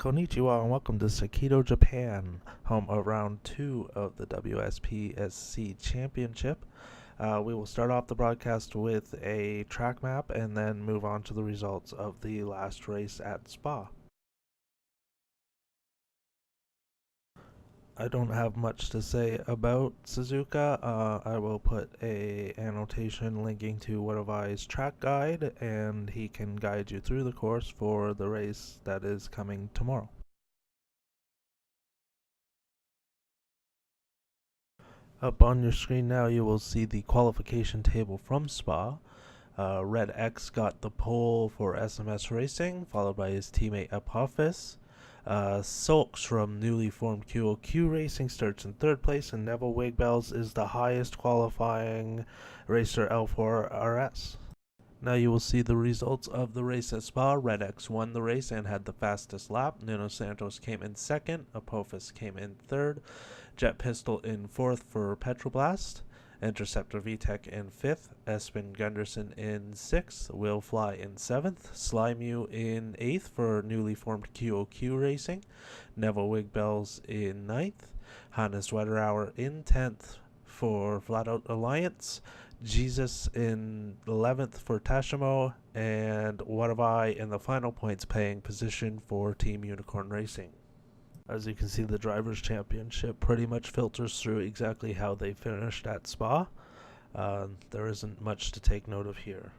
Konnichiwa and welcome to Sakido, Japan, home of round 2 of the WSPSC Championship. We will start off the broadcast with a track map and then move on to the results of the last race at Spa. I don't have much to say about Suzuka. I will put a annotation linking to Whewww's track guide, and he can guide you through the course for the race that is coming tomorrow. Up on your screen now you will see the qualification table from Spa. Red X got the pole for SMS Racing, followed by his teammate Apophis. Sulks from newly formed QOQ Racing starts in 3rd place, and Neville Wigbells is the highest qualifying racer L4RS. Now you will see the results of the race at Spa. Red X won the race and had the fastest lap. Nuno Santos came in 2nd, Apophis came in 3rd, Jet Pistol in 4th for Petroblast, Interceptor VTEC in 5th, Espen Gunderson in 6th, Will Fly in 7th, Slimew in 8th for newly formed QOQ Racing, Neville Wigbells in 9th, Hannes Wetterauer in 10th for Flatout Alliance, Jesus in 11th for Tashimo, and Whewww in the final points paying position for Team Unicorn Racing. As you can see, the Drivers' Championship pretty much filters through exactly how they finished at Spa. There isn't much to take note of here.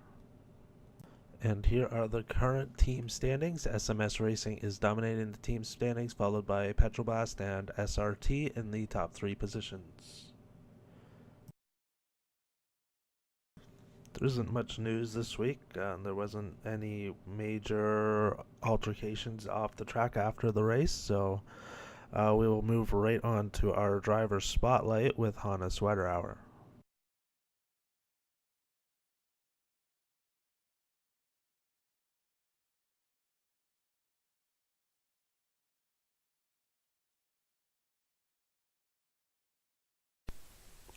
And here are the current team standings. SMS Racing is dominating the team standings, followed by Petroblast and SRT in the top 3 positions. There isn't much news this week. There wasn't any major altercations off the track after the race, so we will move right on to our driver's spotlight with Hannes Wetterauer.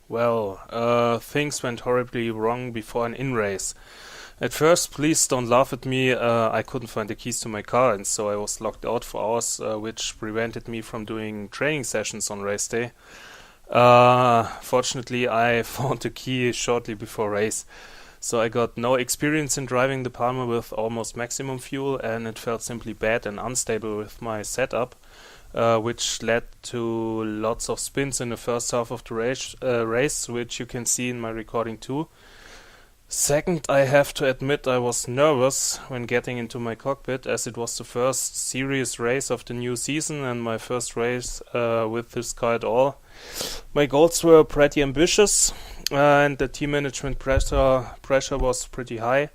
Well, things went horribly wrong before an in-race. At first, please don't laugh at me, I couldn't find the keys to my car, and so I was locked out for hours, which prevented me from doing training sessions on race day. Fortunately, I found the key shortly before race, so I got no experience in driving the Palmer with almost maximum fuel, and it felt simply bad and unstable with my setup. Which led to lots of spins in the first half of the race, which you can see in my recording too. Second, I have to admit I was nervous when getting into my cockpit, as it was the first serious race of the new season and my first race with this car at all. My goals were pretty ambitious, and the team management pressure was pretty high.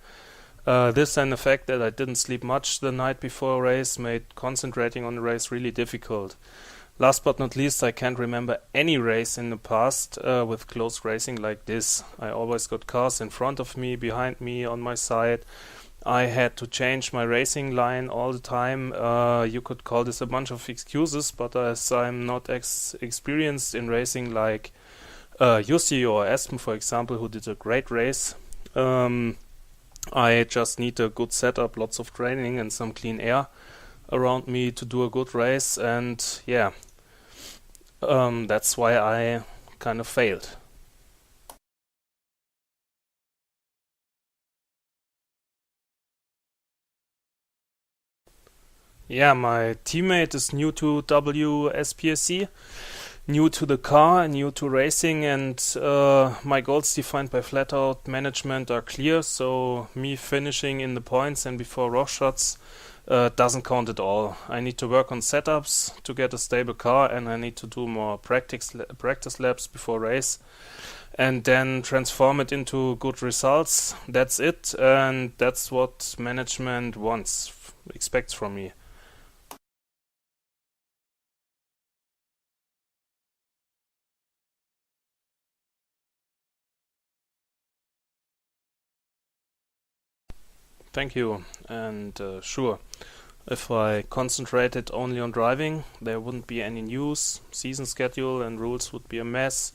This and the fact that I didn't sleep much the night before a race made concentrating on the race really difficult. Last but not least, I can't remember any race in the past with close racing like this. I always got cars in front of me, behind me, on my side. I had to change my racing line all the time. You could call this a bunch of excuses, but as I'm not experienced in racing like Jussi or Espen, for example, who did a great race, I just need a good setup, lots of training and some clean air around me to do a good race, and yeah, that's why I kind of failed. Yeah, my teammate is new to WSPSC, new to the car, new to racing, and my goals defined by flat out management are clear, so me finishing in the points and before rush shots doesn't count at all. I need to work on setups to get a stable car, and I need to do more practice laps before race, and then transform it into good results. That's it, and that's what management expects from me. Thank you, and sure, if I concentrated only on driving, there wouldn't be any news, season schedule and rules would be a mess,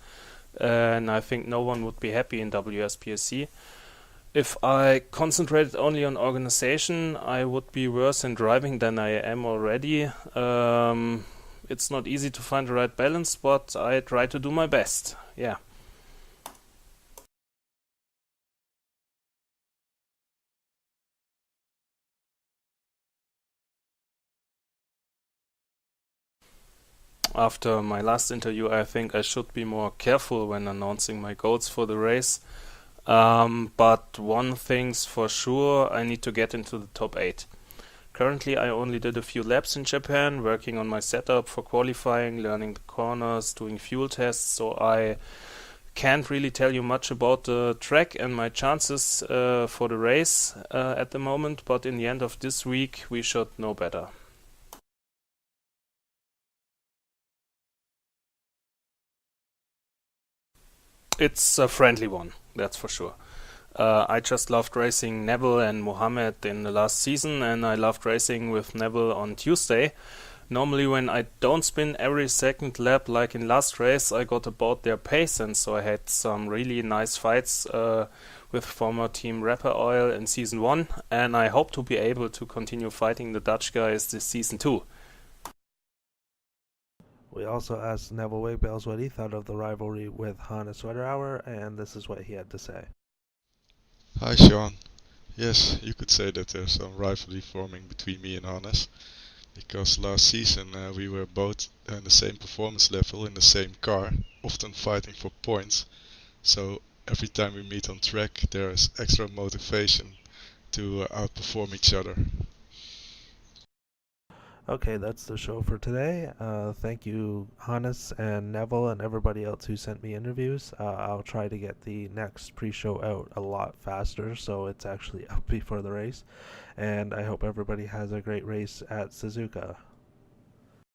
and I think no one would be happy in WSPSC. If I concentrated only on organization, I would be worse in driving than I am already. It's not easy to find the right balance, but I try to do my best. Yeah. After my last interview, I think I should be more careful when announcing my goals for the race. But one thing's for sure, I need to get into the top 8. Currently, I only did a few laps in Japan, working on my setup for qualifying, learning the corners, doing fuel tests, so I can't really tell you much about the track and my chances for the race at the moment, but in the end of this week, we should know better. It's a friendly one, that's for sure. I just loved racing Neville and Mohammed in the last season, and I loved racing with Neville on Tuesday. Normally when I don't spin every second lap like in last race, I got about their pace, and so I had some really nice fights with former team Rapper Oil in season 1, and I hope to be able to continue fighting the Dutch guys this season too. We also asked Neville Wigbales what he thought of the rivalry with Hannes Wetterauer, and this is what he had to say. Hi Sean. Yes, you could say that there's some rivalry forming between me and Hannes, because last season we were both in the same performance level in the same car, often fighting for points. So every time we meet on track there is extra motivation to outperform each other. Okay, that's the show for today. Thank you, Hannes and Neville, and everybody else who sent me interviews. I'll try to get the next pre-show out a lot faster, so it's actually up before the race. And I hope everybody has a great race at Suzuka.